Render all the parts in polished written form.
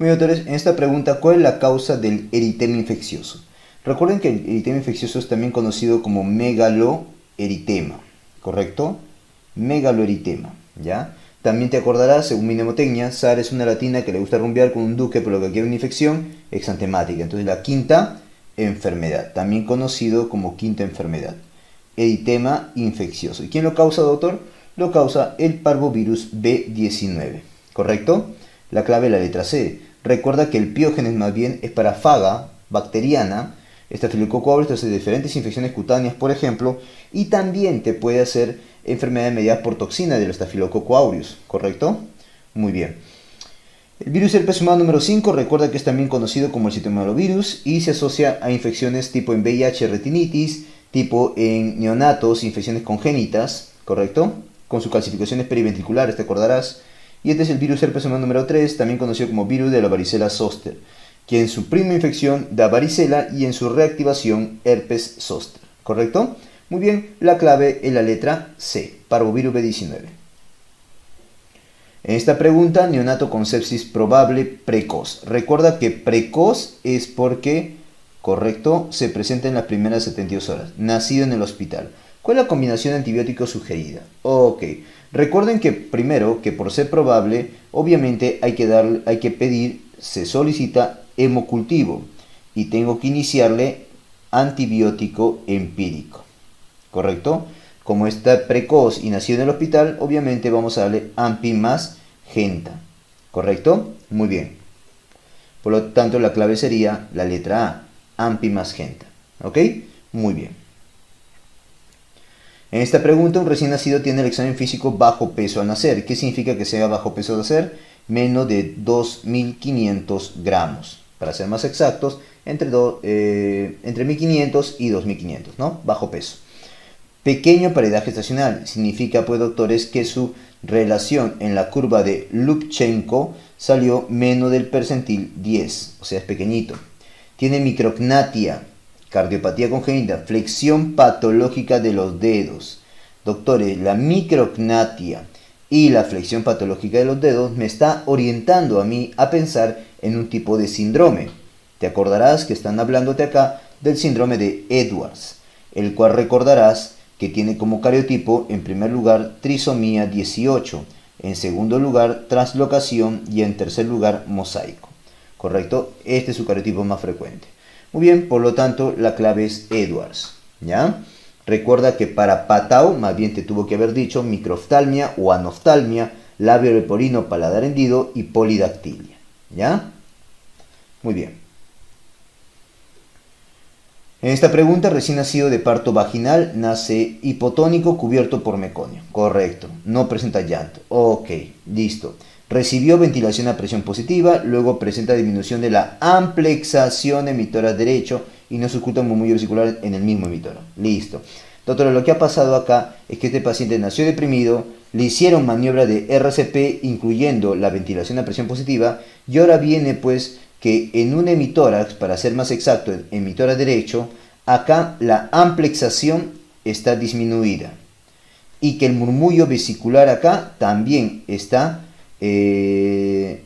Muy bien, doctores, en esta pregunta, ¿cuál es la causa del eritema infeccioso? Recuerden que el eritema infeccioso es también conocido como megaloeritema, ¿correcto? Megaloeritema, ¿ya? También te acordarás, según mi mnemotecnia, SAR es una latina que le gusta rumbear con un duque, por lo que quiere una infección exantemática. Entonces, la quinta enfermedad, también conocido como quinta enfermedad, eritema infeccioso. ¿Y quién lo causa, doctor? Lo causa el parvovirus B19, ¿correcto? La clave es la letra C. Recuerda que el piógenes más bien es para faga bacteriana, Staphylococcus aureus te hace diferentes infecciones cutáneas, por ejemplo, y también te puede hacer enfermedades mediadas por toxina del Staphylococcus aureus, ¿correcto? Muy bien. El virus herpes humano número 5, recuerda que es también conocido como el citomegalovirus y se asocia a infecciones tipo en VIH, retinitis, tipo en neonatos, infecciones congénitas, ¿correcto? Con sus calcificaciones periventriculares, te acordarás. Y este es el virus herpes humano número 3, también conocido como virus de la varicela zoster, que en su prima infección da varicela y en su reactivación herpes zoster, ¿correcto? Muy bien, la clave es la letra C, parvovirus B19. En esta pregunta, neonato con sepsis probable precoz. Recuerda que precoz es porque, correcto, se presenta en las primeras 72 horas, nacido en el hospital. ¿Cuál es la combinación de antibióticos sugerida? Ok, recuerden que primero, que por ser probable, obviamente hay que pedir, se solicita hemocultivo y tengo que iniciarle antibiótico empírico, ¿correcto? Como está precoz y nacido en el hospital, obviamente vamos a darle AMPI más Genta, ¿correcto? Muy bien. Por lo tanto, la clave sería la letra A, AMPI más Genta, ¿ok? Muy bien. En esta pregunta, un recién nacido tiene el examen físico bajo peso al nacer. ¿Qué significa que sea bajo peso al nacer? Menos de 2.500 gramos. Para ser más exactos, entre 1.500 y 2.500, ¿no? Bajo peso. Pequeño para edad gestacional. Significa, pues, doctores, que su relación en la curva de Lubchenco salió menos del percentil 10. O sea, es pequeñito. Tiene micrognatia. Cardiopatía congénita, flexión patológica de los dedos. Doctores, la micrognatia y la flexión patológica de los dedos me está orientando a mí a pensar en un tipo de síndrome. Te acordarás que están hablándote acá del síndrome de Edwards, el cual recordarás que tiene como cariotipo, en primer lugar, trisomía 18, en segundo lugar, translocación y en tercer lugar, mosaico. ¿Correcto? Este es su cariotipo más frecuente. Muy bien, por lo tanto, la clave es Edwards, ¿ya? Recuerda que para patao, más bien te tuvo que haber dicho microftalmia o anoftalmia, labio leporino, paladar hendido y polidactilia, ¿ya? Muy bien. En esta pregunta, recién nacido de parto vaginal, nace hipotónico cubierto por meconio. Correcto, no presenta llanto. Ok, listo. Recibió ventilación a presión positiva, luego presenta disminución de la amplexación emitora derecho y no se oculta un murmullo vesicular en el mismo emitor. Listo. Doctor, lo que ha pasado acá es que este paciente nació deprimido, le hicieron maniobra de RCP incluyendo la ventilación a presión positiva y ahora viene pues que en un hemitórax, para ser más exacto, el hemitórax derecho, acá la amplexación está disminuida y que el murmullo vesicular acá también está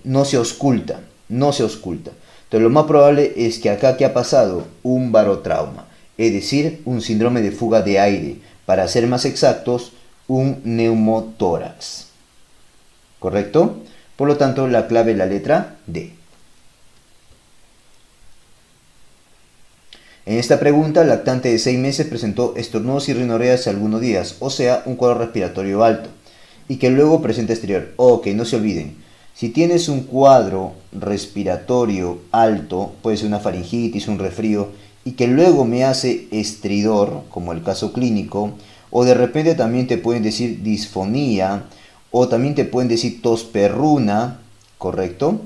no se ausculta. Entonces lo más probable es que acá que ha pasado un barotrauma, es decir, un síndrome de fuga de aire, para ser más exactos, un neumotórax. ¿Correcto? Por lo tanto, la clave es la letra D. En esta pregunta, el lactante de 6 meses presentó estornudos y rinorreas hace algunos días, o sea, un cuadro respiratorio alto, y que luego presenta exterior. Ok, no se olviden, si tienes un cuadro respiratorio alto, puede ser una faringitis, un resfrío, y que luego me hace estridor, como el caso clínico, o de repente también te pueden decir disfonía, o también te pueden decir tos perruna, ¿correcto?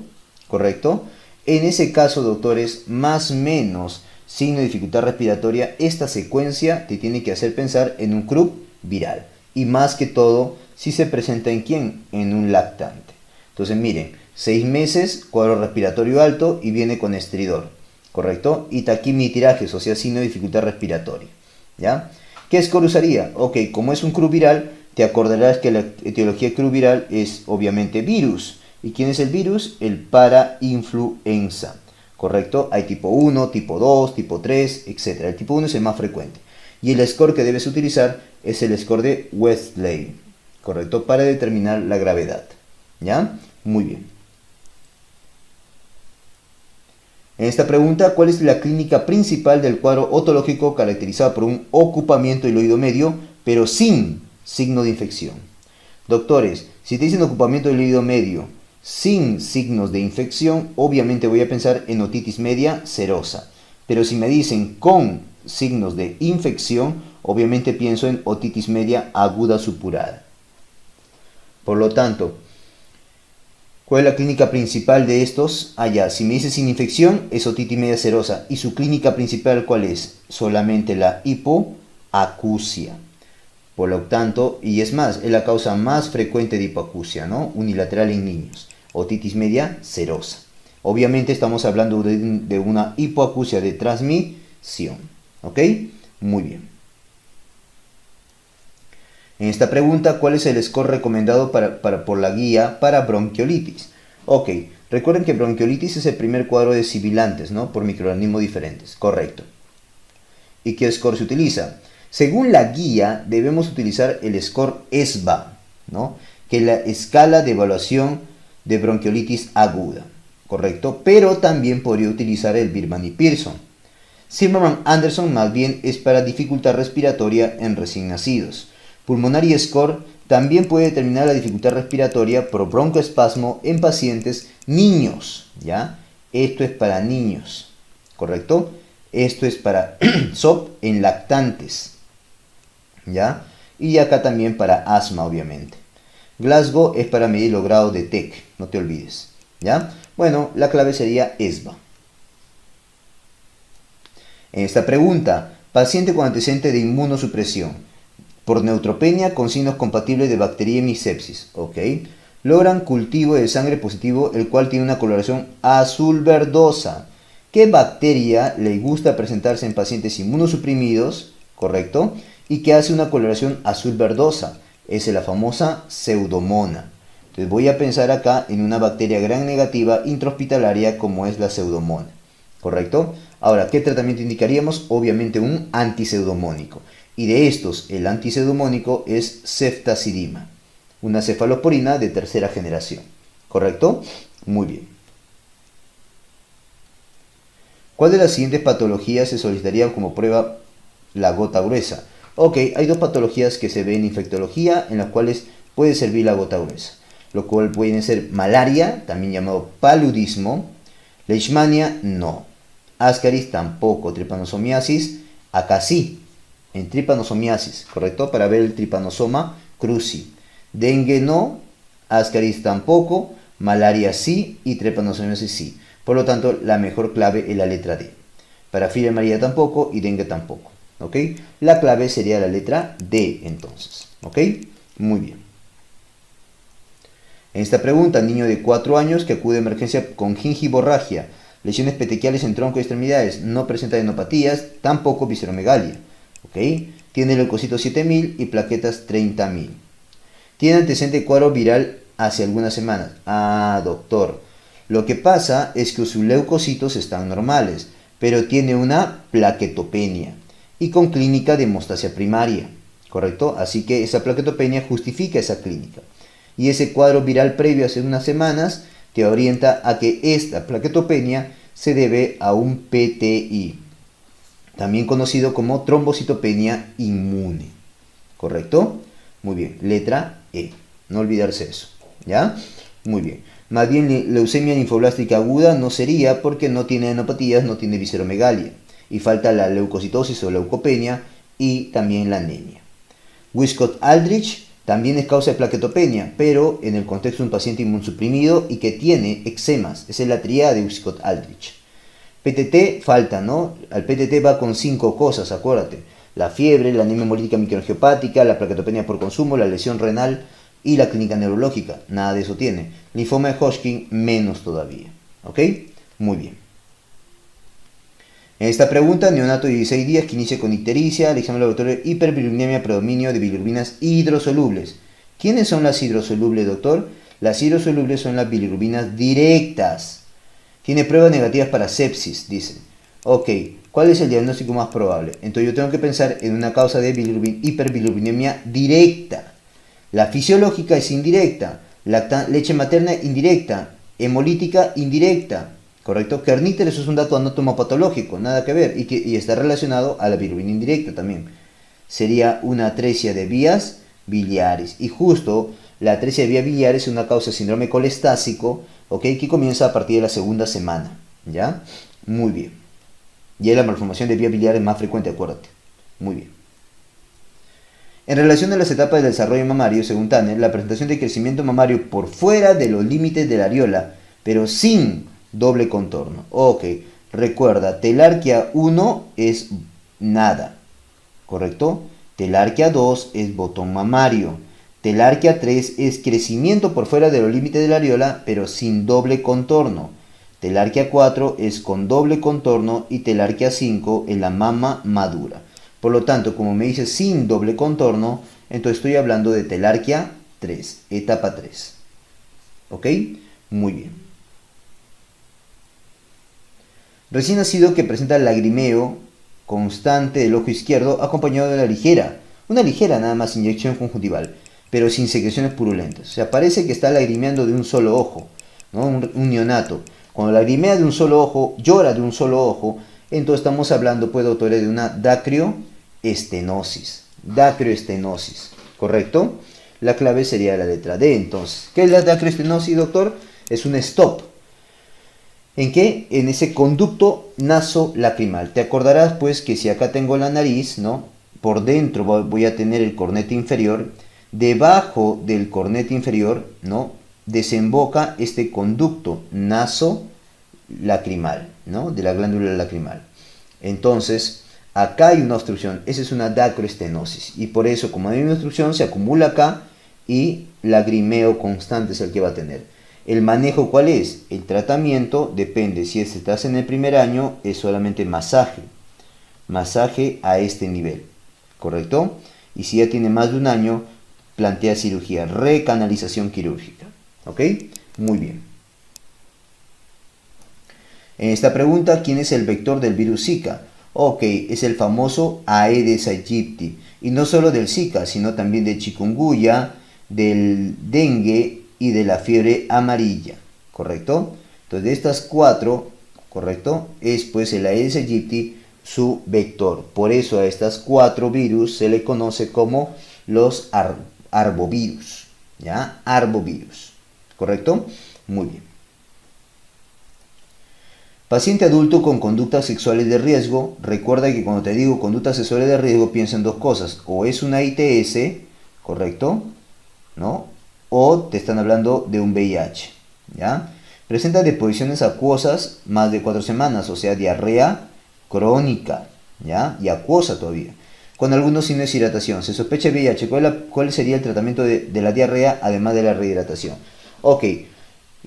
¿Correcto? En ese caso, doctores, más o menos signo de dificultad respiratoria, esta secuencia te tiene que hacer pensar en un croup viral. Y más que todo, si se presenta en quién, en un lactante. Entonces miren, 6 meses, cuadro respiratorio alto y viene con estridor, ¿correcto? Y taquimitirajes, o sea, signo de dificultad respiratoria, ¿ya? ¿Qué score usaría? Ok, como es un croup viral, te acordarás que la etiología croup viral es obviamente virus. ¿Y quién es el virus? El parainfluenza. ¿Correcto? Hay tipo 1, tipo 2, tipo 3, etc. El tipo 1 es el más frecuente. Y el score que debes utilizar es el score de Westlake. ¿Correcto? Para determinar la gravedad. ¿Ya? Muy bien. En esta pregunta, ¿cuál es la clínica principal del cuadro otológico caracterizado por un ocupamiento del oído medio, pero sin signo de infección? Doctores, si te dicen ocupamiento del oído medio sin signos de infección, obviamente voy a pensar en otitis media serosa. Pero si me dicen con signos de infección, obviamente pienso en otitis media aguda supurada. Por lo tanto, ¿cuál es la clínica principal de estos? Ya, si me dice sin infección, es otitis media serosa. ¿Y su clínica principal cuál es? Solamente la hipoacusia. Por lo tanto, y es más, es la causa más frecuente de hipoacusia, ¿no? Unilateral en niños. Otitis media serosa. Obviamente estamos hablando de una hipoacusia de transmisión. ¿Ok? Muy bien. En esta pregunta, ¿cuál es el score recomendado por la guía para bronquiolitis? Ok, recuerden que bronquiolitis es el primer cuadro de sibilantes, ¿no? Por microorganismos diferentes. Correcto. ¿Y qué score se utiliza? Según la guía, debemos utilizar el score ESBA, ¿no? Que es la escala de evaluación de bronquiolitis aguda, ¿correcto? Pero también podría utilizar el Birman y Pearson. Zimmerman-Anderson más bien es para dificultad respiratoria en recién nacidos. Pulmonary Score también puede determinar la dificultad respiratoria por broncoespasmo en pacientes niños, ¿ya? Esto es para niños, ¿correcto? Esto es para SOP en lactantes, ¿ya? Y acá también para asma, obviamente. Glasgow es para medir los grados de TEC, no te olvides, ¿ya? Bueno, la clave sería ESBA. En esta pregunta, paciente con antecedente de inmunosupresión por neutropenia con signos compatibles de bacteriemia y sepsis, ¿ok? Logran cultivo de sangre positivo, el cual tiene una coloración azul verdosa. ¿Qué bacteria le gusta presentarse en pacientes inmunosuprimidos? ¿Correcto? Y que hace una coloración azul verdosa. Es la famosa Pseudomonas. Entonces voy a pensar acá en una bacteria gram negativa intrahospitalaria como es la Pseudomonas. ¿Correcto? Ahora, ¿qué tratamiento indicaríamos? Obviamente un antipseudomónico. Y de estos, el antipseudomónico es ceftazidima, una cefalosporina de tercera generación. ¿Correcto? Muy bien. ¿Cuál de las siguientes patologías se solicitaría como prueba la gota gruesa? Ok, hay dos patologías que se ven en infectología en las cuales puede servir la gota gruesa, lo cual pueden ser malaria, también llamado paludismo, leishmania, no, ascaris tampoco, trypanosomiasis, acá sí, en trypanosomiasis, ¿correcto? Para ver el trypanosoma cruzi. Dengue no, ascaris tampoco, malaria sí y trypanosomiasis sí. Por lo tanto, la mejor clave es la letra D. Para fiebre amarilla tampoco y dengue tampoco. ¿Ok? La clave sería la letra D entonces. ¿Ok? Muy bien. En esta pregunta, niño de 4 años que acude a emergencia con gingivorragia, lesiones petequiales en tronco y extremidades, no presenta adenopatías, tampoco visceromegalia. ¿Ok? Tiene leucocitos 7000 y plaquetas 30.000. Tiene antecedente cuadro viral hace algunas semanas. Ah, doctor. Lo que pasa es que sus leucocitos están normales, pero tiene una plaquetopenia y con clínica de hemostasia primaria, ¿correcto? Así que esa plaquetopenia justifica esa clínica. Y ese cuadro viral previo hace unas semanas te orienta a que esta plaquetopenia se debe a un PTI, también conocido como trombocitopenia inmune, ¿correcto? Muy bien, letra E, no olvidarse eso, ¿ya? Muy bien. Más bien leucemia linfoblástica aguda no sería porque no tiene adenopatías, no tiene visceromegalia. Y falta la leucocitosis o leucopenia y también la anemia. Wiskott-Aldrich también es causa de plaquetopenia, pero en el contexto de un paciente inmunosuprimido y que tiene eczemas. Esa es la tríada de Wiskott-Aldrich. PTT falta, ¿no? Al PTT va con 5 cosas, acuérdate. La fiebre, la anemia hemolítica microangiopática, la plaquetopenia por consumo, la lesión renal y la clínica neurológica. Nada de eso tiene. Linfoma de Hodgkin, menos todavía. ¿Ok? Muy bien. En esta pregunta, neonato de 16 días que inicia con ictericia, el examen laboratorio de hiperbilirubinemia, predominio de bilirrubinas hidrosolubles. ¿Quiénes son las hidrosolubles, doctor? Las hidrosolubles son las bilirrubinas directas. Tiene pruebas negativas para sepsis, dice. Ok, ¿cuál es el diagnóstico más probable? Entonces yo tengo que pensar en una causa de hiperbilirrubinemia directa. La fisiológica es indirecta. Leche materna indirecta. Hemolítica indirecta. ¿Correcto? Kerníter, eso es un dato anatomopatológico, nada que ver. Y está relacionado a la bilirrubina indirecta también. Sería una atresia de vías biliares. Y justo la atresia de vías biliares es una causa de síndrome colestásico, ¿ok? Que comienza a partir de la segunda semana. ¿Ya? Muy bien. Y la malformación de vías biliares más frecuente, acuérdate. Muy bien. En relación a las etapas del desarrollo mamario, según Tanner, la presentación de crecimiento mamario por fuera de los límites de la areola, pero sin doble contorno. Ok, recuerda, telarquía 1 es nada, ¿correcto? Telarquía 2 es botón mamario. Telarquía 3 es crecimiento por fuera de los límites de la areola, pero sin doble contorno. Telarquía 4 es con doble contorno y telarquía 5 es la mama madura. Por lo tanto, como me dice sin doble contorno, entonces estoy hablando de telarquía 3, etapa 3. ¿Ok? Muy bien. Recién nacido que presenta lagrimeo constante del ojo izquierdo acompañado de una ligera nada más inyección conjuntival, pero sin secreciones purulentas. O sea, parece que está lagrimeando de un solo ojo, ¿no? Un neonato. Cuando lagrimea de un solo ojo, llora de un solo ojo, entonces estamos hablando, pues, doctores, de una dacrioestenosis. Dacrioestenosis, ¿correcto? La clave sería la letra D, entonces. ¿Qué es la dacrioestenosis, doctor? Es un stop. ¿En qué? En ese conducto nasolacrimal. Te acordarás, pues, que si acá tengo la nariz, ¿no? Por dentro voy a tener el cornete inferior. Debajo del cornete inferior, ¿no? Desemboca este conducto nasolacrimal, ¿no? De la glándula lacrimal. Entonces, acá hay una obstrucción. Esa es una dacroestenosis. Y por eso, como hay una obstrucción, se acumula acá y lagrimeo constante es el que va a tener. ¿El manejo cuál es? El tratamiento depende. Si estás en el primer año, es solamente masaje. Masaje a este nivel. ¿Correcto? Y si ya tiene más de un año, plantea cirugía, recanalización quirúrgica. ¿Ok? Muy bien. En esta pregunta, ¿quién es el vector del virus Zika? Ok, es el famoso Aedes aegypti. Y no solo del Zika, sino también de chikungunya, del dengue y de la fiebre amarilla. ¿Correcto? Entonces, de estas 4, ¿correcto? Es pues el Aedes aegypti su vector. Por eso a estas 4 virus se le conoce como los arbovirus. ¿Ya? Arbovirus. ¿Correcto? Muy bien. Paciente adulto con conductas sexuales de riesgo. Recuerda que cuando te digo conductas sexuales de riesgo, piensa en dos cosas. O es una ITS, ¿correcto? ¿No? O te están hablando de un VIH. ¿Ya? Presenta deposiciones acuosas más de 4 semanas, o sea, diarrea crónica, ¿ya? Y acuosa todavía. Con algunos signos de deshidratación. Se sospecha VIH. ¿Cuál sería el tratamiento de la diarrea además de la rehidratación? Ok,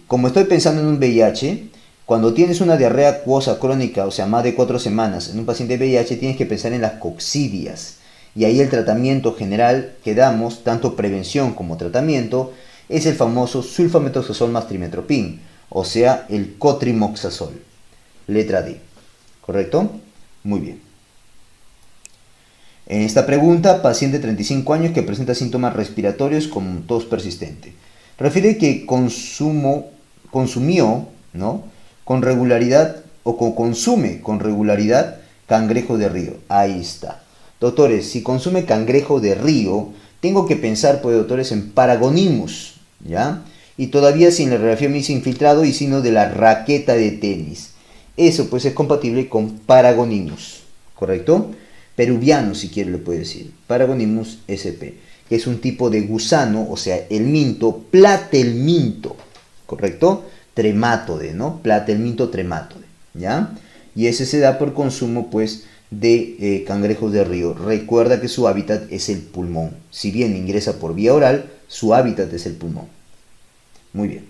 como estoy pensando en un VIH, cuando tienes una diarrea acuosa crónica, o sea, más de 4 semanas, en un paciente VIH tienes que pensar en las coccidias. Y ahí el tratamiento general que damos, tanto prevención como tratamiento, es el famoso sulfamethoxazol más trimetoprim, o sea, el cotrimoxazol. Letra D. ¿Correcto? Muy bien. En esta pregunta, paciente de 35 años que presenta síntomas respiratorios con tos persistente. Refiere que consumió, ¿no? Con regularidad o consume con regularidad cangrejo de río. Ahí está. Doctores, si consume cangrejo de río, tengo que pensar, pues, doctores, en Paragonimus, ¿ya? Y todavía sin la radiografía me hice infiltrado y sino de la raqueta de tenis. Eso, pues, es compatible con Paragonimus, ¿correcto? Peruviano, si quiere, le puede decir. Paragonimus sp, que es un tipo de gusano, o sea, el minto, platelminto, ¿correcto? Trematode, ¿no? Platelminto trematode, ¿ya? Y ese se da por consumo, pues, de cangrejos de río. Recuerda que su hábitat es el pulmón. Si bien ingresa por vía oral, su hábitat es el pulmón. Muy bien.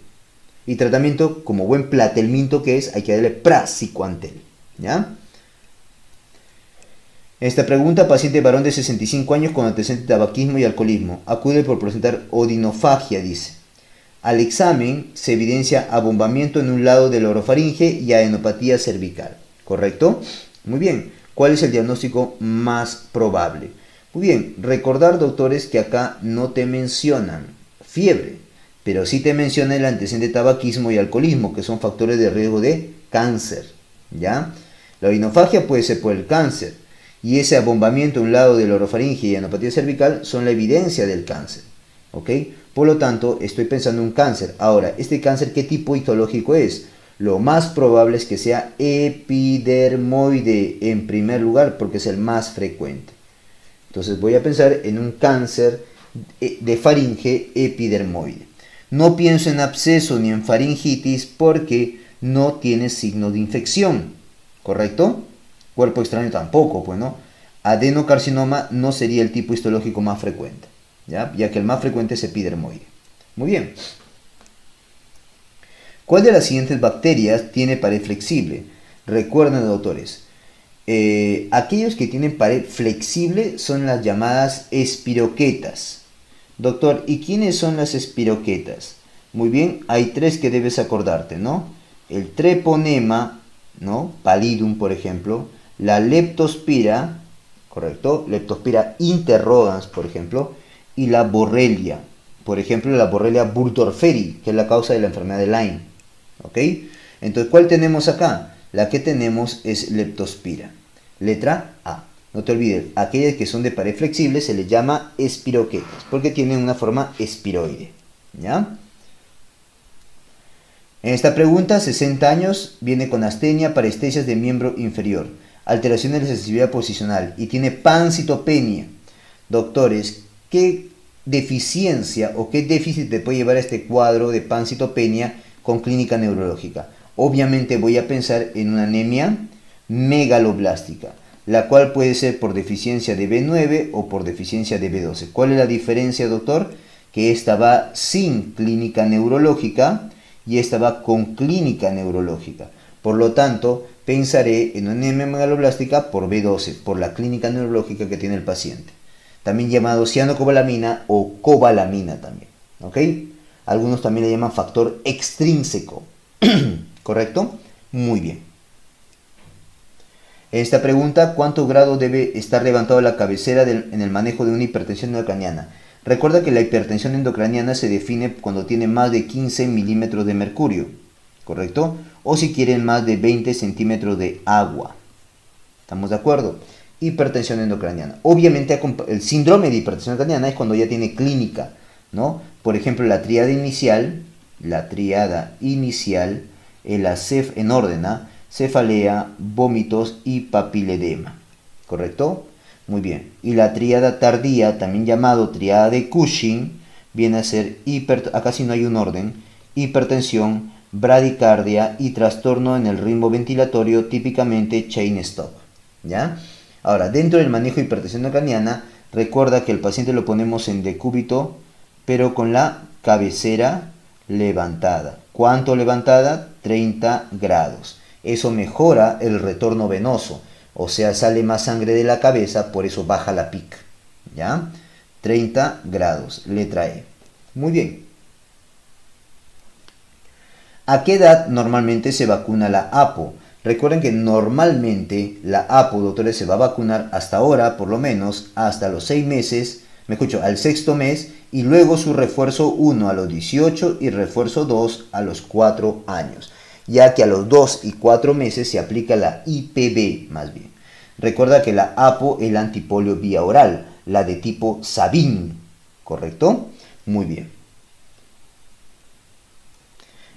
Y tratamiento, como buen platelminto que es, hay que darle praziquantel, ¿ya? Esta pregunta, paciente varón de 65 años con antecedente de tabaquismo y alcoholismo. Acude por presentar odinofagia, dice. Al examen se evidencia abombamiento en un lado de la orofaringe y adenopatía cervical, ¿correcto? Muy bien, ¿cuál es el diagnóstico más probable? Muy bien, recordar, doctores, que acá no te mencionan fiebre, pero sí te menciona el antecedente de tabaquismo y alcoholismo, que son factores de riesgo de cáncer, ¿ya? La orinofagia puede ser por el cáncer, y ese abombamiento a un lado de la orofaringe y adenopatía cervical son la evidencia del cáncer, ¿ok? Por lo tanto, estoy pensando en un cáncer. Ahora, ¿este cáncer qué tipo histológico es? Lo más probable es que sea epidermoide en primer lugar, porque es el más frecuente. Entonces voy a pensar en un cáncer de faringe epidermoide. No pienso en absceso ni en faringitis porque no tiene signo de infección, ¿correcto? Cuerpo extraño tampoco, pues no. Adenocarcinoma no sería el tipo histológico más frecuente, ya que el más frecuente es epidermoide. Muy bien. ¿Cuál de las siguientes bacterias tiene pared flexible? Recuerden, doctores, aquellos que tienen pared flexible son las llamadas espiroquetas. Doctor, ¿y quiénes son las espiroquetas? Muy bien, hay tres que debes acordarte, ¿no? El treponema, ¿no? Pallidum, por ejemplo. La leptospira, ¿correcto? Leptospira interrogans, por ejemplo. Y la borrelia, por ejemplo, la borrelia burgdorferi, que es la causa de la enfermedad de Lyme, ¿ok? Entonces, ¿cuál tenemos acá? La que tenemos es leptospira. Letra A. No te olvides, aquellas que son de pared flexible se les llama espiroquetas, porque tienen una forma espiroide, ¿ya? En esta pregunta, 60 años, viene con astenia, parestesias de miembro inferior, alteraciones de sensibilidad posicional y tiene pancitopenia. Doctores, ¿qué deficiencia o qué déficit te puede llevar a este cuadro de pancitopenia con clínica neurológica? Obviamente voy a pensar en una anemia megaloblástica, la cual puede ser por deficiencia de B9 o por deficiencia de B12. ¿Cuál es la diferencia, doctor? Que esta va sin clínica neurológica y esta va con clínica neurológica. Por lo tanto, pensaré en una anemia megaloblástica por B12, por la clínica neurológica que tiene el paciente. También llamado cianocobalamina o cobalamina también, ¿ok? Algunos también le llaman factor extrínseco, ¿correcto? Muy bien. En esta pregunta, ¿cuánto grado debe estar levantado la cabecera en el manejo de una hipertensión endocraniana? Recuerda que la hipertensión endocraniana se define cuando tiene más de 15 milímetros de mercurio, ¿correcto? O si quieren más de 20 centímetros de agua. ¿Estamos de acuerdo? Hipertensión endocraniana. Obviamente el síndrome de hipertensión endocraniana es cuando ya tiene clínica, ¿no? Por ejemplo, la tríada inicial, la CEF en orden, cefalea, vómitos y papiledema, ¿correcto? Muy bien. Y la tríada tardía, también llamado tríada de Cushing, viene a ser, acá sí no hay un orden, hipertensión, bradicardia y trastorno en el ritmo ventilatorio, típicamente chain stop, ¿ya? Ahora, dentro del manejo de hipertensión endocraniana, recuerda que el paciente lo ponemos en decúbito, pero con la cabecera levantada. ¿Cuánto levantada? 30 grados. Eso mejora el retorno venoso, o sea, sale más sangre de la cabeza, por eso baja la PIC, ¿ya? 30 grados, letra E. Muy bien. ¿A qué edad normalmente se vacuna la APO? Recuerden que normalmente la APO, doctores, se va a vacunar hasta ahora, por lo menos, hasta los 6 meses, al sexto mes, y luego su refuerzo 1 a los 18 y refuerzo 2 a los 4 años, ya que a los 2 y 4 meses se aplica la IPV más bien. Recuerda que la APO es la antipolio vía oral, la de tipo Sabin, ¿correcto? Muy bien.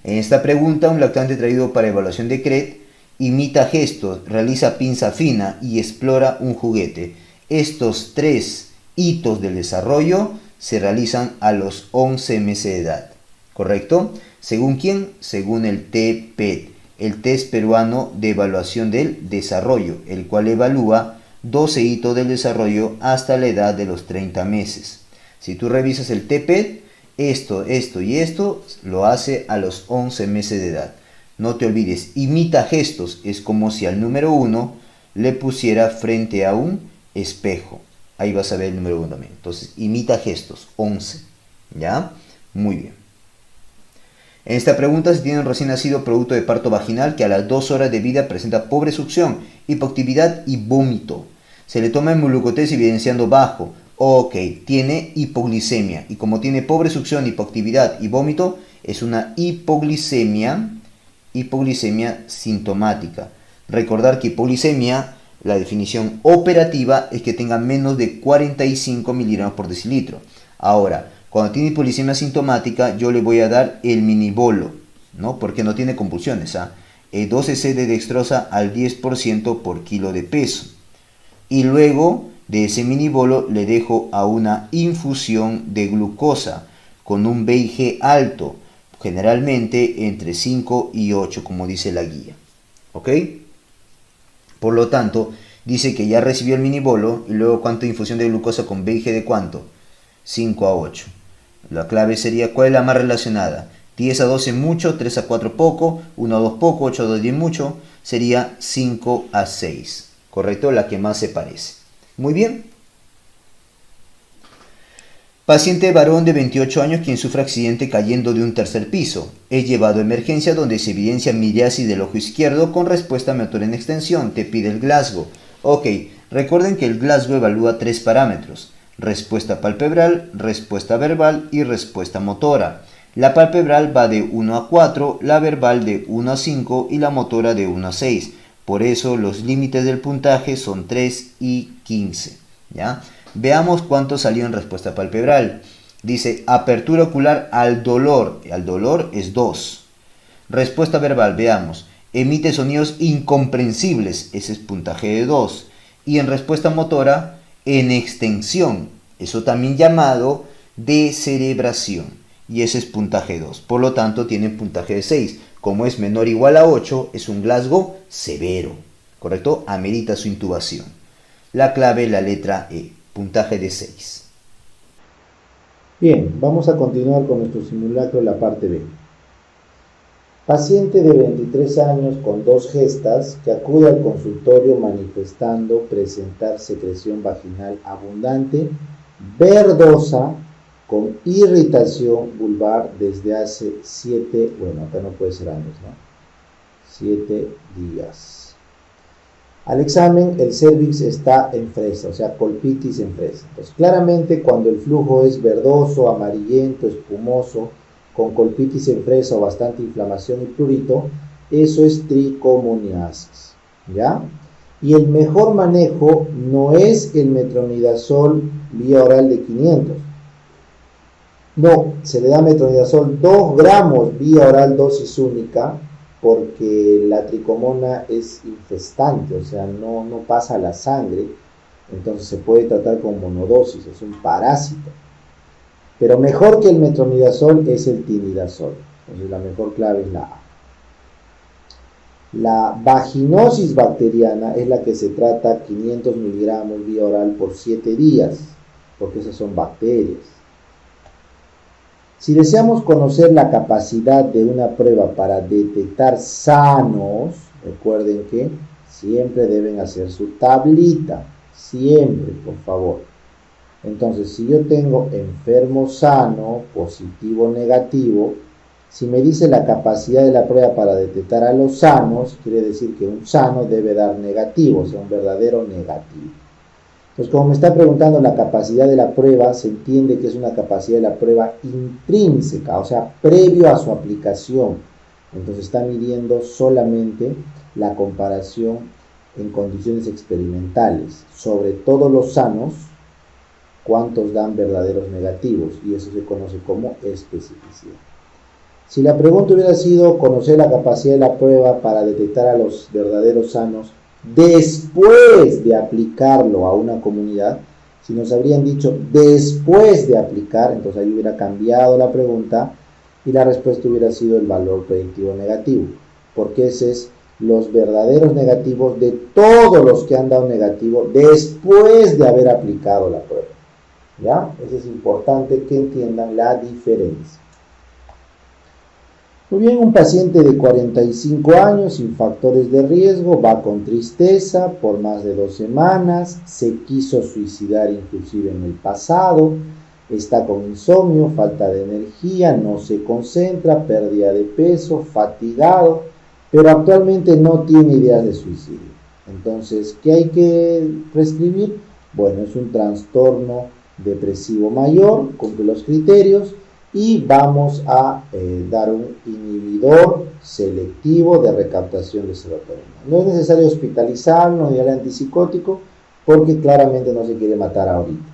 En esta pregunta, un lactante traído para evaluación de CRET imita gestos, realiza pinza fina y explora un juguete. Estos 3 hitos del desarrollo se realizan a los 11 meses de edad, ¿correcto? ¿Según quién? Según el TPET, el test peruano de evaluación del desarrollo, el cual evalúa 12 hitos del desarrollo hasta la edad de los 30 meses. Si tú revisas el TPET, esto y esto lo hace a los 11 meses de edad. No te olvides, imita gestos, es como si al número 1 le pusiera frente a un espejo. Ahí vas a ver el número 1 también. Entonces, imita gestos, 11. ¿Ya? Muy bien. En esta pregunta se tiene un recién nacido producto de parto vaginal que a las 2 horas de vida presenta pobre succión, hipoactividad y vómito. Se le toma hemoglucotés evidenciando bajo. Ok, tiene hipoglicemia. Y como tiene pobre succión, hipoactividad y vómito, es una hipoglicemia sintomática. Recordar que hipoglicemia, la definición operativa es que tenga menos de 45 miligramos por decilitro. Ahora, cuando tiene hipoglicemia sintomática, yo le voy a dar el minibolo, ¿no? Porque no tiene convulsiones, 12 cc de dextrosa al 10% por kilo de peso. Y luego de ese minibolo le dejo a una infusión de glucosa con un BIG alto, generalmente entre 5 y 8, como dice la guía. ¿Ok? Por lo tanto, dice que ya recibió el minibolo y luego cuánto infusión de glucosa con BIG de cuánto. 5 a 8. La clave sería, ¿cuál es la más relacionada? 10 a 12 mucho, 3 a 4 poco, 1 a 2 poco, 8 a 2 10 mucho. Sería 5 a 6. ¿Correcto? La que más se parece. Muy bien. Paciente varón de 28 años quien sufre accidente cayendo de un tercer piso. Es llevado a emergencia donde se evidencia miriasis del ojo izquierdo con respuesta motora en extensión. Te pide el Glasgow. Ok, recuerden que el Glasgow evalúa 3 parámetros. Respuesta palpebral, respuesta verbal y respuesta motora. La palpebral va de 1 a 4, la verbal de 1 a 5 y la motora de 1 a 6. Por eso los límites del puntaje son 3 y 15. ¿Ya? Veamos cuánto salió en respuesta palpebral. Dice apertura ocular al dolor. Al dolor es 2. Respuesta verbal, veamos. Emite sonidos incomprensibles. Ese es puntaje de 2. Y en respuesta motora, en extensión. Eso también llamado descerebración. Y ese es puntaje 2. Por lo tanto, tiene puntaje de 6. Como es menor o igual a 8, es un Glasgow severo. ¿Correcto? Amerita su intubación. La clave, la letra E. Puntaje de 6. Bien, vamos a continuar con nuestro simulacro, la parte B. Paciente de 23 años con 2 gestas que acude al consultorio manifestando presentar secreción vaginal abundante, verdosa, con irritación vulvar desde hace 7, bueno, acá no puede ser años, ¿no? 7 días. Al examen, el cervix está en fresa, o sea, colpitis en fresa. Entonces, claramente, cuando el flujo es verdoso, amarillento, espumoso, con colpitis en fresa o bastante inflamación y prurito, eso es tricomoniasis, ¿ya? Y el mejor manejo no es el metronidazol vía oral de 500. No, se le da metronidazol 2 gramos vía oral dosis única, porque la tricomona es infestante, o sea, no pasa a la sangre, entonces se puede tratar con monodosis, es un parásito. Pero mejor que el metronidazol es el tinidazol, entonces la mejor clave es la A. La vaginosis bacteriana es la que se trata 500 miligramos vía oral por 7 días, porque esas son bacterias. Si deseamos conocer la capacidad de una prueba para detectar sanos, recuerden que siempre deben hacer su tablita, siempre, por favor. Entonces, si yo tengo enfermo sano, positivo, negativo, si me dice la capacidad de la prueba para detectar a los sanos, quiere decir que un sano debe dar negativo, o sea, un verdadero negativo. Pues como me está preguntando la capacidad de la prueba, se entiende que es una capacidad de la prueba intrínseca, o sea, previo a su aplicación. Entonces está midiendo solamente la comparación en condiciones experimentales. Sobre todos los sanos, cuántos dan verdaderos negativos, y eso se conoce como especificidad. Si la pregunta hubiera sido conocer la capacidad de la prueba para detectar a los verdaderos sanos, después de aplicarlo a una comunidad, si nos habrían dicho después de aplicar, entonces ahí hubiera cambiado la pregunta y la respuesta hubiera sido el valor predictivo negativo, porque ese es los verdaderos negativos de todos los que han dado negativo después de haber aplicado la prueba. ¿Ya? Eso es importante que entiendan la diferencia. Muy bien, un paciente de 45 años sin factores de riesgo, va con tristeza por más de 2 semanas, se quiso suicidar inclusive en el pasado, está con insomnio, falta de energía, no se concentra, pérdida de peso, fatigado, pero actualmente no tiene ideas de suicidio. Entonces, ¿qué hay que prescribir? Bueno, es un trastorno depresivo mayor, cumple los criterios, y vamos a dar un inhibidor selectivo de recaptación de serotonina. No es necesario hospitalizarlo ni darle antipsicótico porque claramente no se quiere matar ahorita.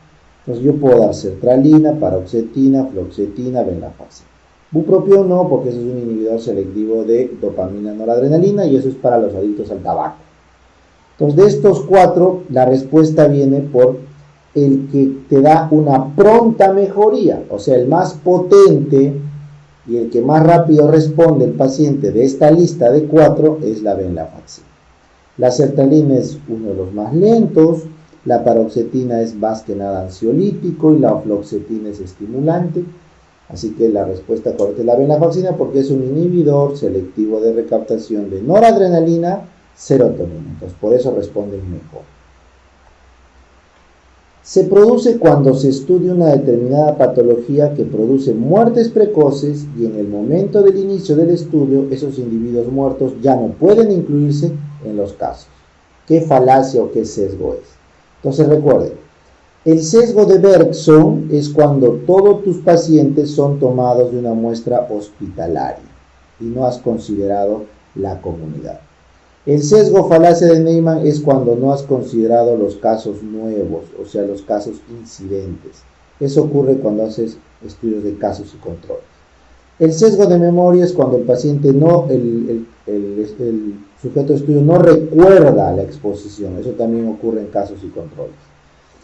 Entonces yo puedo dar sertralina, paroxetina, fluoxetina, venlafaxina. Bupropión no, porque eso es un inhibidor selectivo de dopamina noradrenalina y eso es para los adictos al tabaco. Entonces de estos 4, la respuesta viene por el que te da una pronta mejoría, o sea, el más potente y el que más rápido responde el paciente de esta lista de 4 es la venlafaxina. La sertralina es uno de los más lentos, la paroxetina es más que nada ansiolítico y la fluoxetina es estimulante, así que la respuesta correcta es la venlafaxina porque es un inhibidor selectivo de recaptación de noradrenalina, serotonina, entonces por eso responden mejor. Se produce cuando se estudia una determinada patología que produce muertes precoces y en el momento del inicio del estudio esos individuos muertos ya no pueden incluirse en los casos. ¿Qué falacia o qué sesgo es? Entonces recuerden, el sesgo de Bergson es cuando todos tus pacientes son tomados de una muestra hospitalaria y no has considerado la comunidad. El sesgo falacia de Neyman es cuando no has considerado los casos nuevos, o sea, los casos incidentes. Eso ocurre cuando haces estudios de casos y controles. El sesgo de memoria es cuando el paciente el sujeto de estudio no recuerda la exposición. Eso también ocurre en casos y controles.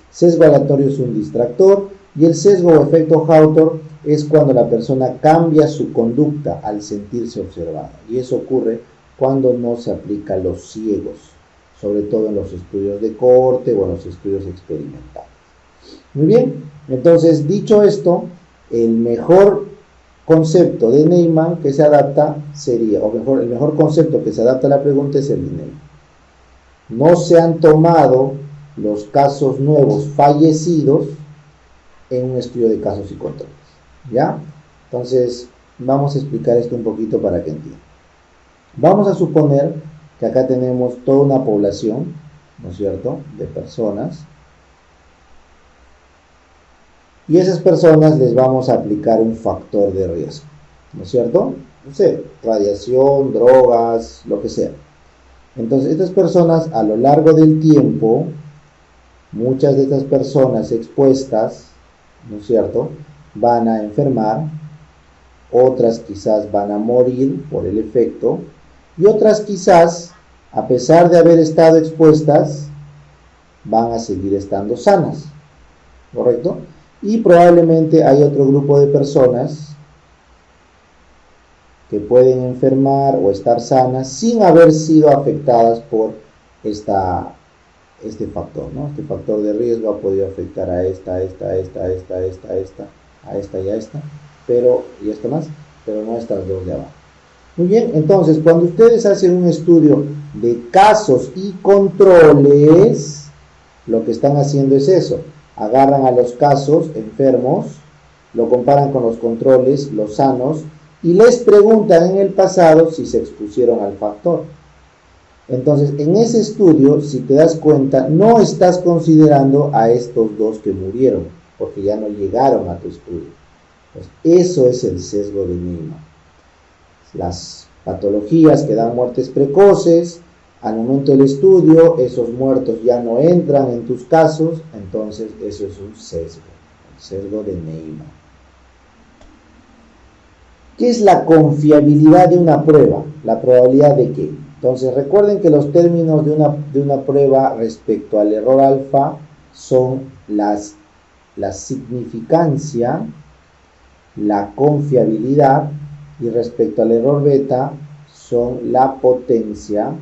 Sesgo aleatorio es un distractor y el sesgo o efecto Hawthorne es cuando la persona cambia su conducta al sentirse observada. Y eso ocurre cuando no se aplica a los ciegos, sobre todo en los estudios de corte o en los estudios experimentales. Muy bien, entonces dicho esto, el mejor concepto de Neyman que se adapta sería, el mejor concepto que se adapta a la pregunta es el de Neyman. No se han tomado los casos nuevos fallecidos en un estudio de casos y controles, ¿ya? Entonces, vamos a explicar esto un poquito para que entiendan. Vamos a suponer que acá tenemos toda una población, ¿no es cierto?, de personas. Y a esas personas les vamos a aplicar un factor de riesgo, ¿no es cierto? No sé, radiación, drogas, lo que sea. Entonces, estas personas a lo largo del tiempo, muchas de estas personas expuestas, ¿no es cierto?, van a enfermar, otras quizás van a morir por el efecto, y otras quizás, a pesar de haber estado expuestas, van a seguir estando sanas, ¿correcto? Y probablemente hay otro grupo de personas que pueden enfermar o estar sanas sin haber sido afectadas por este factor, ¿no? Este factor de riesgo ha podido afectar a esta, pero, y esta más, pero no a estas dos de abajo. Muy bien, entonces cuando ustedes hacen un estudio de casos y controles, lo que están haciendo es eso. Agarran a los casos enfermos, lo comparan con los controles, los sanos, y les preguntan en el pasado si se expusieron al factor. Entonces, en ese estudio, si te das cuenta, no estás considerando a estos dos que murieron, porque ya no llegaron a tu estudio. Pues eso es el sesgo de Neyman. Las patologías que dan muertes precoces, al momento del estudio, esos muertos ya no entran en tus casos, entonces eso es un sesgo, el sesgo de Neyman. ¿Qué es la confiabilidad de una prueba? ¿La probabilidad de qué? Entonces recuerden que los términos de una prueba respecto al error alfa son la significancia, la confiabilidad, y respecto al error beta son la potencia,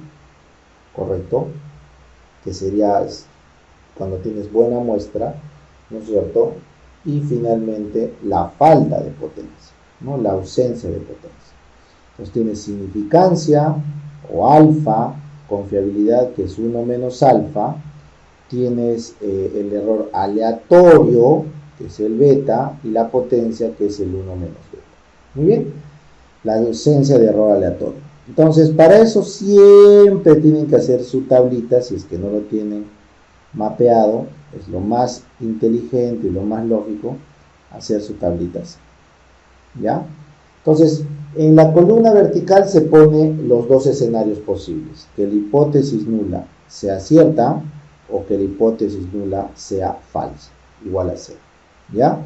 ¿correcto? Que sería cuando tienes buena muestra, ¿no es cierto? Y finalmente la falta de potencia, ¿no? La ausencia de potencia. Entonces tienes significancia o alfa, confiabilidad que es 1 menos alfa, tienes el error aleatorio, que es el beta, y la potencia, que es el 1 menos beta. Muy bien, la ausencia de error aleatorio. Entonces, para eso siempre tienen que hacer su tablita. Si es que no lo tienen mapeado, es lo más inteligente y lo más lógico hacer su tablita así, ¿ya? Entonces, en la columna vertical se pone los dos escenarios posibles: que la hipótesis nula sea cierta o que la hipótesis nula sea falsa, igual a 0, ¿ya?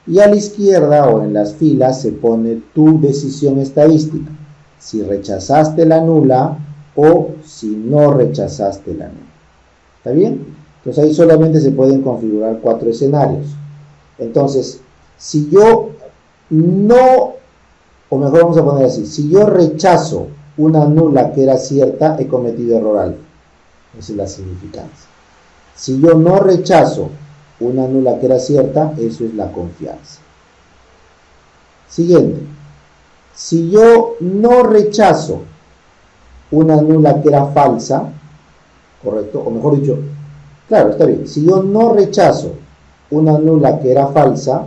Y a la izquierda o en las filas se pone tu decisión estadística: si rechazaste la nula o si no rechazaste la nula. ¿Está bien? Entonces ahí solamente se pueden configurar 4 escenarios. Entonces, si yo no, o mejor vamos a poner así: si yo rechazo una nula que era cierta, he cometido error alfa. Esa es la significancia. Si yo no rechazo una nula que era cierta, eso es la confianza. Siguiente: si yo no rechazo una nula que era falsa, ¿correcto? O mejor dicho, claro, está bien. Si yo no rechazo una nula que era falsa,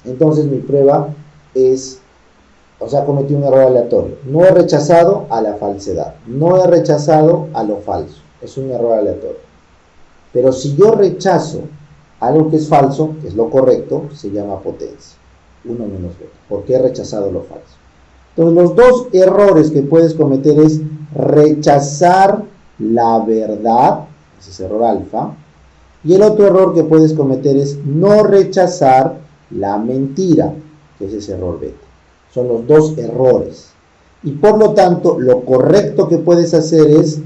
entonces mi prueba es, o sea, cometí un error aleatorio. No he rechazado a la falsedad, no he rechazado a lo falso. Es un error aleatorio. Pero si yo rechazo algo que es falso, que es lo correcto, se llama potencia. 1 menos beta, porque he rechazado lo falso. Entonces, los dos errores que puedes cometer es rechazar la verdad, ese es error alfa, y el otro error que puedes cometer es no rechazar la mentira, que ese es error beta. Son los dos errores. Y por lo tanto, lo correcto que puedes hacer es,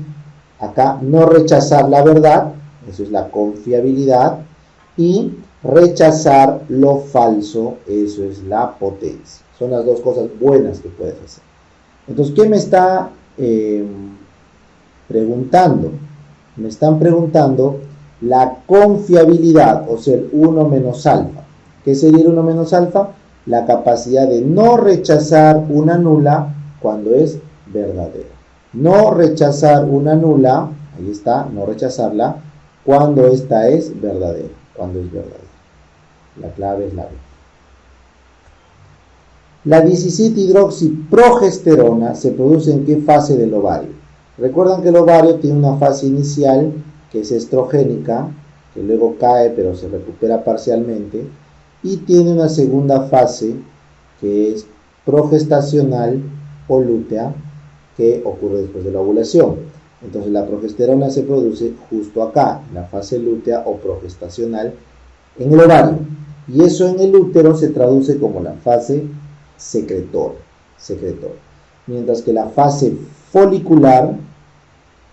acá, no rechazar la verdad, eso es la confiabilidad, y rechazar lo falso, eso es la potencia. Son las dos cosas buenas que puedes hacer. Entonces, ¿qué me está preguntando? Me están preguntando la confiabilidad, o sea, el 1 menos alfa. ¿Qué sería el 1 menos alfa? La capacidad de no rechazar una nula cuando es verdadera. No rechazar una nula, ahí está, no rechazarla, cuando esta es verdadera, cuando es verdadera. La clave es la B. La 17-hidroxiprogesterona se produce ¿en qué fase del ovario? Recuerdan que el ovario tiene una fase inicial que es estrogénica, que luego cae pero se recupera parcialmente, y tiene una segunda fase que es progestacional o lútea, que ocurre después de la ovulación. Entonces la progesterona se produce justo acá, en la fase lútea o progestacional, en el ovario, y eso en el útero se traduce como la fase secretor, mientras que la fase folicular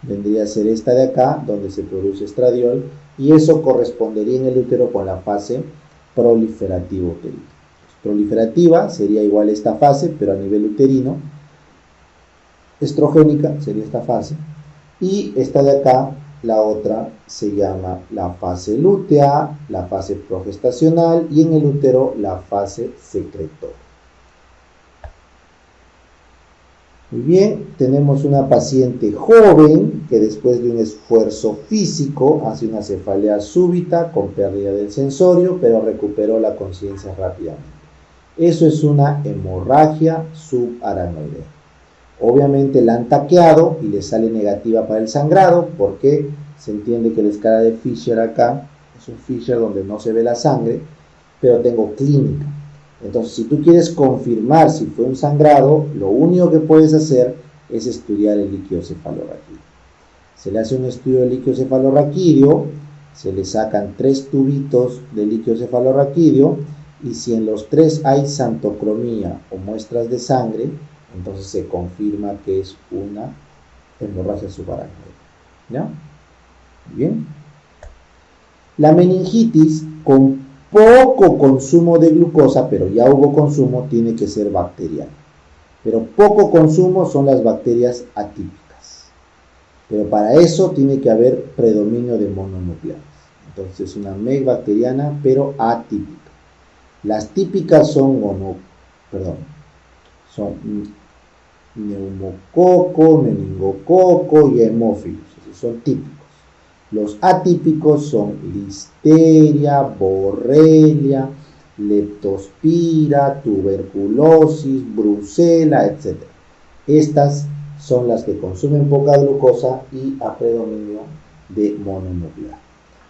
vendría a ser esta de acá, donde se produce estradiol, y eso correspondería en el útero con la fase proliferativa uterina. Proliferativa sería igual a esta fase, pero a nivel uterino. Estrogénica sería esta fase, y esta de acá, la otra, se llama la fase lútea, la fase progestacional, y en el útero la fase secretor. Muy bien, tenemos una paciente joven que después de un esfuerzo físico hace una cefalea súbita con pérdida del sensorio, pero recuperó la conciencia rápidamente. Eso es una hemorragia subaracnoidea. Obviamente la han taqueado y le sale negativa para el sangrado, porque se entiende que la escala de Fisher acá es un Fisher donde no se ve la sangre, pero tengo clínica. Entonces, si tú quieres confirmar si fue un sangrado, lo único que puedes hacer es estudiar el líquido cefalorraquídeo. Se le hace un estudio del líquido cefalorraquídeo, se le sacan 3 tubitos de líquido cefalorraquídeo, y si en los 3 hay xantocromía o muestras de sangre, entonces se confirma que es una hemorragia subaracnoidea. ¿Ya? Bien. La meningitis con poco consumo de glucosa, pero ya hubo consumo, tiene que ser bacteriana. Pero poco consumo son las bacterias atípicas. Pero para eso tiene que haber predominio de mononucleares. Entonces es una MEG bacteriana, pero atípica. Las típicas son neumococo, meningococo y hemófilos. Esos son típicos. Los atípicos son listeria, borrelia, leptospira, tuberculosis, brucela, etc. Estas son las que consumen poca glucosa y a predominio de mononuclear.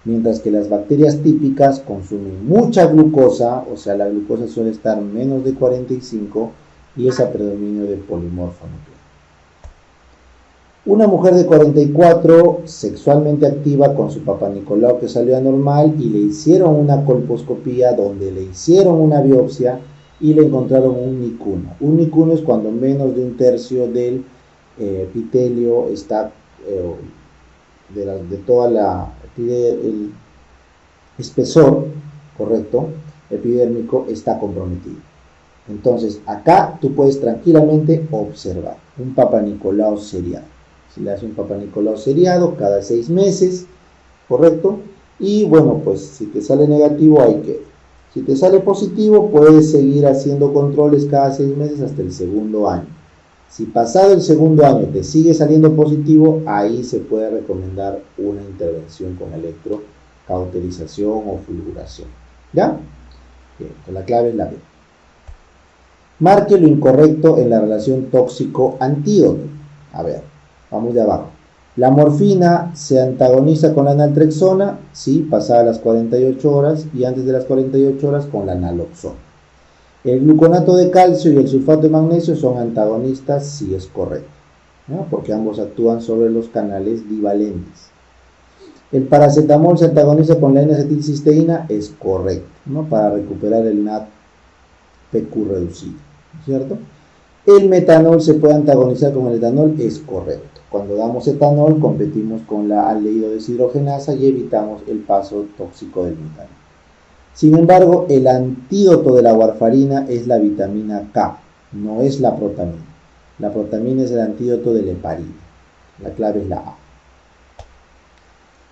Mientras que las bacterias típicas consumen mucha glucosa, o sea, la glucosa suele estar menos de 45 y es a predominio de polimorfo nuclear. Una mujer de 44, sexualmente activa con su Papá Nicolau que salió anormal y le hicieron una colposcopía donde le hicieron una biopsia y le encontraron un nicuno. Un nicuno es cuando menos de un tercio del epitelio está, de toda la el espesor, correcto, epidérmico está comprometido. Entonces acá tú puedes tranquilamente observar un Papá Nicolau seriado. Se le hace un Papá Nicolau seriado cada 6 meses, correcto, y bueno, pues si te sale negativo hay que, si te sale positivo puedes seguir haciendo controles cada 6 meses hasta el segundo año. Si pasado el segundo año te sigue saliendo positivo, ahí se puede recomendar una intervención con electrocauterización o fulguración. ¿Ya? Bien, la clave es la B. Marque lo incorrecto en la relación tóxico-antídoto. A ver, vamos de abajo. La morfina se antagoniza con la naltrexona, sí, pasadas las 48 horas, y antes de las 48 horas con la naloxona. El gluconato de calcio y el sulfato de magnesio son antagonistas, si es correcto, ¿no? Porque ambos actúan sobre los canales divalentes. El paracetamol se antagoniza con la N-acetilcisteína, es correcto, ¿no? Para recuperar el NADPQ reducido, ¿cierto? El metanol se puede antagonizar con el etanol, es correcto. Cuando damos etanol, competimos con la aldehído deshidrogenasa y evitamos el paso tóxico del metanol. Sin embargo, el antídoto de la warfarina es la vitamina K, no es la protamina. La protamina es el antídoto de la heparina. La clave es la A.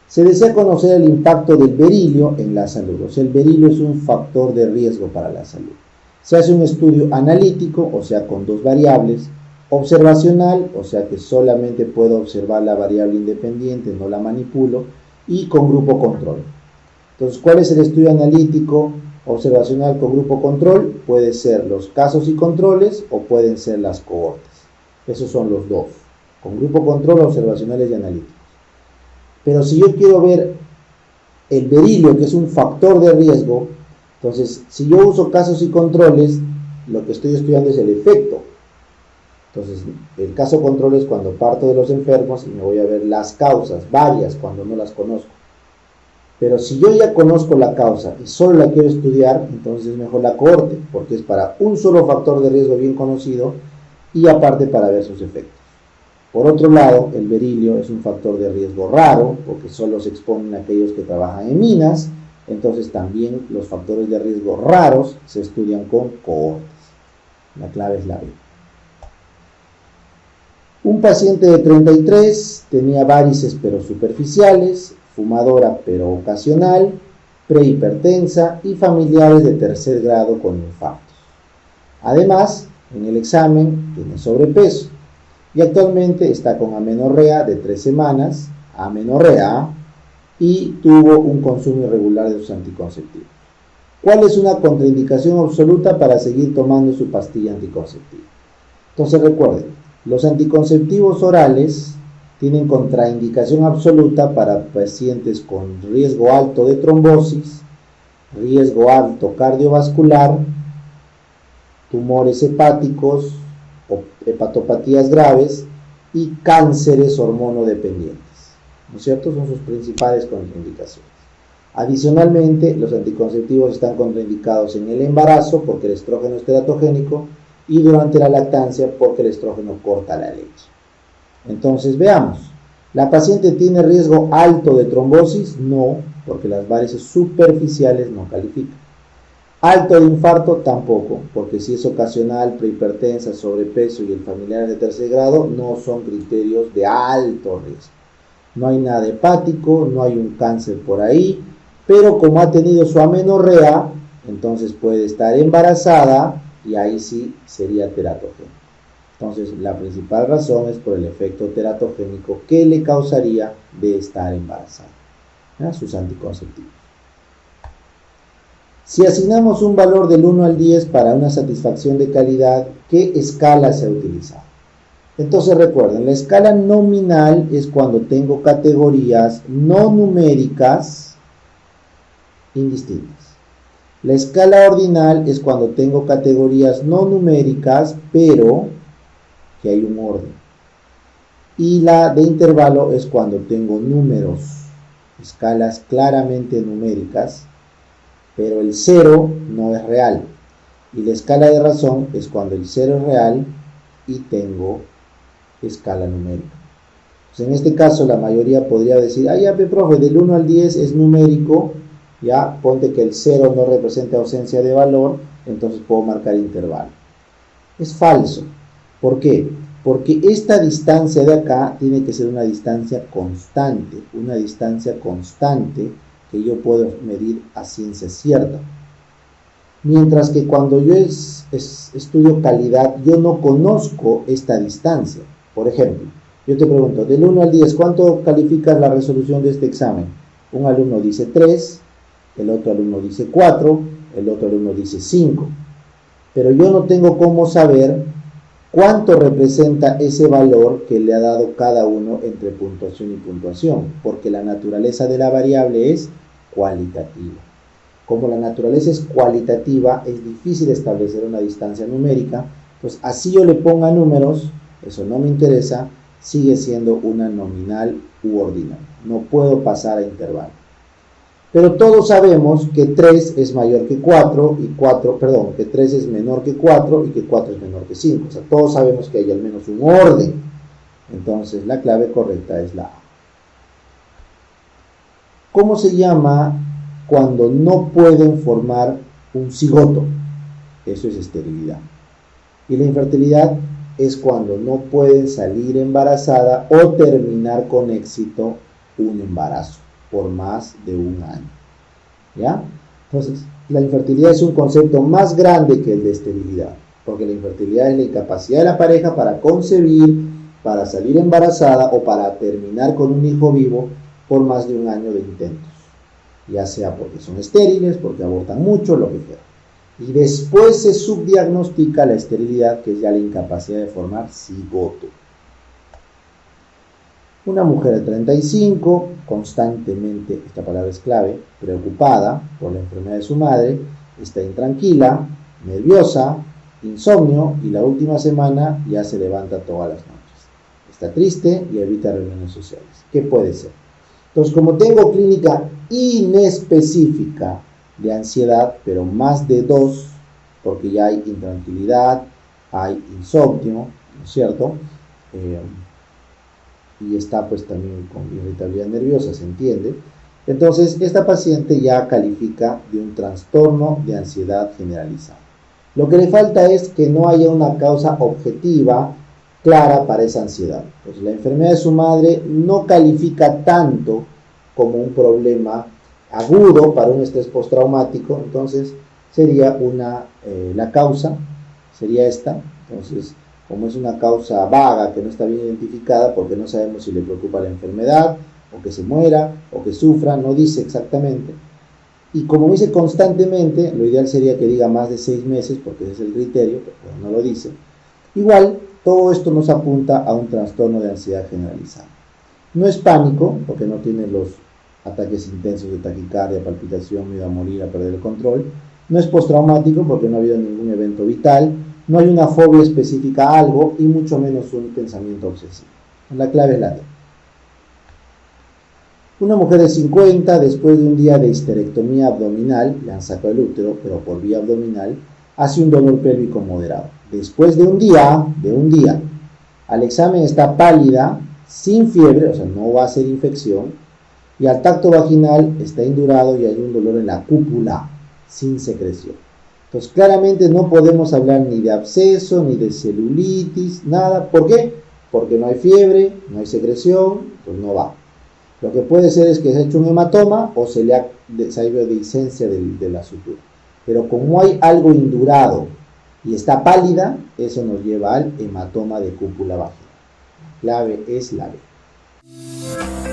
Se desea conocer el impacto del berilio en la salud. O sea, el berilio es un factor de riesgo para la salud. Se hace un estudio analítico, o sea, con 2 variables. Observacional, o sea, que solamente puedo observar la variable independiente, no la manipulo. Y con grupo control. Entonces, ¿cuál es el estudio analítico observacional con grupo control? Puede ser los casos y controles o pueden ser las cohortes. Esos son los dos. Con grupo control, observacionales y analíticos. Pero si yo quiero ver el berilio, que es un factor de riesgo, entonces, si yo uso casos y controles, lo que estoy estudiando es el efecto. Entonces, el caso control es cuando parto de los enfermos y me voy a ver las causas, varias, cuando no las conozco. Pero si yo ya conozco la causa y solo la quiero estudiar, entonces es mejor la cohorte, porque es para un solo factor de riesgo bien conocido y aparte para ver sus efectos. Por otro lado, el berilio es un factor de riesgo raro, porque solo se exponen aquellos que trabajan en minas, entonces también los factores de riesgo raros se estudian con cohortes. La clave es la B. Un paciente de 33 tenía varices pero superficiales, fumadora pero ocasional, prehipertensa y familiares de tercer grado con infartos. Además, en el examen tiene sobrepeso y actualmente está con amenorrea de 3 semanas, amenorrea, y tuvo un consumo irregular de sus anticonceptivos. ¿Cuál es una contraindicación absoluta para seguir tomando su pastilla anticonceptiva? Entonces recuerden, los anticonceptivos orales tienen contraindicación absoluta para pacientes con riesgo alto de trombosis, riesgo alto cardiovascular, tumores hepáticos o hepatopatías graves y cánceres hormonodependientes, ¿no es cierto? Son sus principales contraindicaciones. Adicionalmente, los anticonceptivos están contraindicados en el embarazo porque el estrógeno es teratogénico y durante la lactancia porque el estrógeno corta la leche. Entonces veamos, ¿la paciente tiene riesgo alto de trombosis? No, porque las varices superficiales no califican. Alto de infarto tampoco, porque si es ocasional, prehipertensa, sobrepeso y el familiar de tercer grado no son criterios de alto riesgo. No hay nada hepático, no hay un cáncer por ahí, pero como ha tenido su amenorrea, entonces puede estar embarazada y ahí sí sería teratogénico. Entonces, la principal razón es por el efecto teratogénico que le causaría de estar embarazada, ¿ya? Sus anticonceptivos. Si asignamos un valor del 1 al 10 para una satisfacción de calidad, ¿qué escala se ha utilizado? Entonces recuerden, la escala nominal es cuando tengo categorías no numéricas indistintas. La escala ordinal es cuando tengo categorías no numéricas, pero que hay un orden. Y la de intervalo es cuando tengo números, escalas claramente numéricas, pero el 0 no es real. Y la escala de razón es cuando el 0 es real y tengo escala numérica. Pues en este caso la mayoría podría decir, ya, profe, del 1 al 10 es numérico, ya, ponte que el 0 no representa ausencia de valor, entonces puedo marcar intervalo. Es falso. ¿Por qué? Porque esta distancia de acá tiene que ser una distancia constante que yo puedo medir a ciencia cierta. Mientras que cuando yo estudio calidad, yo no conozco esta distancia. Por ejemplo, yo te pregunto, del 1 al 10, ¿cuánto calificas la resolución de este examen? Un alumno dice 3, el otro alumno dice 4, el otro alumno dice 5. Pero yo no tengo cómo saber cuánto representa ese valor que le ha dado cada uno entre puntuación y puntuación, porque la naturaleza de la variable es cualitativa. Como la naturaleza es cualitativa, es difícil establecer una distancia numérica, pues así yo le ponga números, eso no me interesa, sigue siendo una nominal u ordinal. No puedo pasar a intervalo. Pero todos sabemos que 3 es mayor que 4 y que 3 es menor que 4 y que 4 es menor que 5. O sea, todos sabemos que hay al menos un orden. Entonces, la clave correcta es la A. ¿Cómo se llama cuando no pueden formar un cigoto? Eso es esterilidad. Y la infertilidad es cuando no pueden salir embarazada o terminar con éxito un embarazo por más de un año. ¿Ya? Entonces, la infertilidad es un concepto más grande que el de esterilidad, porque la infertilidad es la incapacidad de la pareja para concebir, para salir embarazada o para terminar con un hijo vivo por más de un año de intentos, ya sea porque son estériles, porque abortan mucho, lo que fuera. Y después se subdiagnostica la esterilidad, que es ya la incapacidad de formar cigoto. Una mujer de 35, constantemente, esta palabra es clave, preocupada por la enfermedad de su madre, está intranquila, nerviosa, insomnio y la última semana ya se levanta todas las noches. Está triste y evita reuniones sociales. ¿Qué puede ser? Entonces, como tengo clínica inespecífica de ansiedad, pero más de 2, porque ya hay intranquilidad, hay insomnio, ¿no es cierto? Y está pues también con irritabilidad nerviosa, se entiende. Entonces, esta paciente ya califica de un trastorno de ansiedad generalizada. Lo que le falta es que no haya una causa objetiva clara para esa ansiedad. Pues la enfermedad de su madre no califica tanto como un problema agudo para un estrés postraumático, entonces sería la causa sería esta. Entonces, como es una causa vaga que no está bien identificada, porque no sabemos si le preocupa la enfermedad, o que se muera, o que sufra, no dice exactamente. Y como dice constantemente, lo ideal sería que diga más de 6 meses, porque ese es el criterio, pero no lo dice. Igual, todo esto nos apunta a un trastorno de ansiedad generalizada. No es pánico, porque no tiene los ataques intensos de taquicardia, palpitación, miedo a morir, a perder el control. No es postraumático, porque no ha habido ningún evento vital. No hay una fobia específica a algo, y mucho menos un pensamiento obsesivo. La clave es la D. Una mujer de 50, después de un día de histerectomía abdominal, le han sacado el útero, pero por vía abdominal, hace un dolor pélvico moderado. Después de un día, al examen está pálida, sin fiebre, o sea, no va a ser infección, y al tacto vaginal está indurado y hay un dolor en la cúpula, sin secreción. Entonces, claramente no podemos hablar ni de absceso, ni de celulitis, nada. ¿Por qué? Porque no hay fiebre, no hay secreción, pues no va. Lo que puede ser es que se ha hecho un hematoma o se ha ido dehiscencia de la sutura. Pero como hay algo indurado y está pálida, eso nos lleva al hematoma de cúpula vaginal. La clave es la B.